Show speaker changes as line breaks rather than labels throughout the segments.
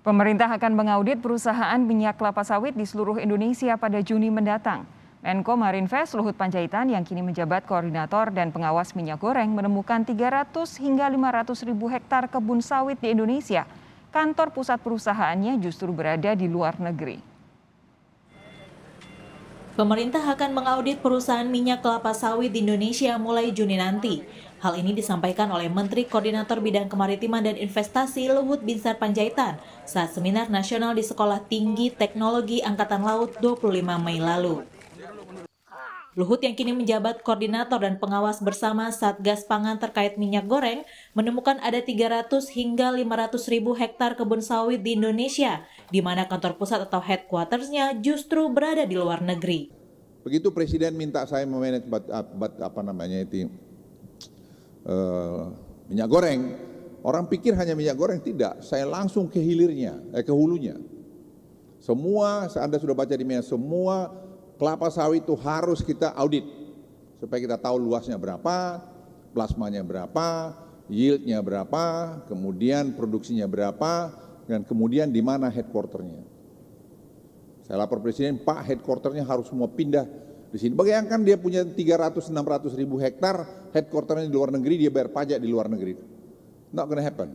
Pemerintah akan mengaudit perusahaan minyak kelapa sawit di seluruh Indonesia pada Juni mendatang. Menko Marinvest Luhut Panjaitan yang kini menjabat koordinator dan pengawas minyak goreng menemukan 300 hingga 500 ribu hektar kebun sawit di Indonesia. Kantor pusat perusahaannya justru berada di luar negeri.
Pemerintah akan mengaudit perusahaan minyak kelapa sawit di Indonesia mulai Juni nanti. Hal ini disampaikan oleh Menteri Koordinator Bidang Kemaritiman dan Investasi Luhut Binsar Panjaitan saat seminar nasional di Sekolah Tinggi Teknologi Angkatan Laut 25 Mei lalu. Luhut yang kini menjabat koordinator dan pengawas bersama Satgas Pangan terkait minyak goreng menemukan ada 300 hingga 500 ribu hektar kebun sawit di Indonesia, di mana kantor pusat atau headquarters-nya justru berada di luar negeri.
Begitu Presiden minta saya memanage minyak goreng, orang pikir hanya minyak goreng, tidak. Saya langsung ke hilirnya, ke hulunya. Semua, Anda sudah baca di media, semua kelapa sawit itu harus kita audit supaya kita tahu luasnya berapa, plasmanya berapa, yieldnya berapa, kemudian produksinya berapa, dan kemudian di mana headquarternya. Saya lapor Presiden, Pak, headquarternya harus semua pindah di sini. Bayangkan dia punya 300-600 ribu hektar, headquarternya di luar negeri, dia bayar pajak di luar negeri. Not gonna happen.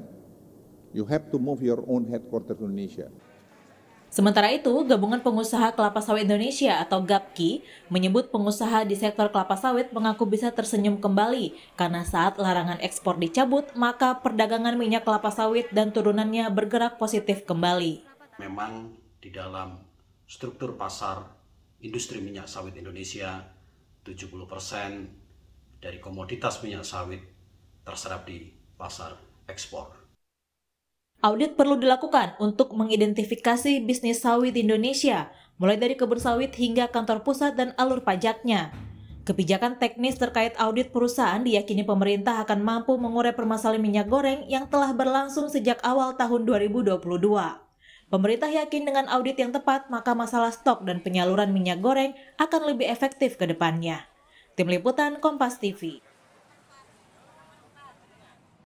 You have to move your own headquarters to Indonesia.
Sementara itu, Gabungan Pengusaha Kelapa Sawit Indonesia atau GAPKI menyebut pengusaha di sektor kelapa sawit mengaku bisa tersenyum kembali karena saat larangan ekspor dicabut, maka perdagangan minyak kelapa sawit dan turunannya bergerak positif kembali.
Memang di dalam struktur pasar industri minyak sawit Indonesia, 70% dari komoditas minyak sawit terserap di pasar ekspor.
Audit perlu dilakukan untuk mengidentifikasi bisnis sawit di Indonesia, mulai dari kebun sawit hingga kantor pusat dan alur pajaknya. Kebijakan teknis terkait audit perusahaan diyakini pemerintah akan mampu mengurai permasalahan minyak goreng yang telah berlangsung sejak awal tahun 2022. Pemerintah yakin dengan audit yang tepat, maka masalah stok dan penyaluran minyak goreng akan lebih efektif ke depannya. Tim Liputan Kompas TV.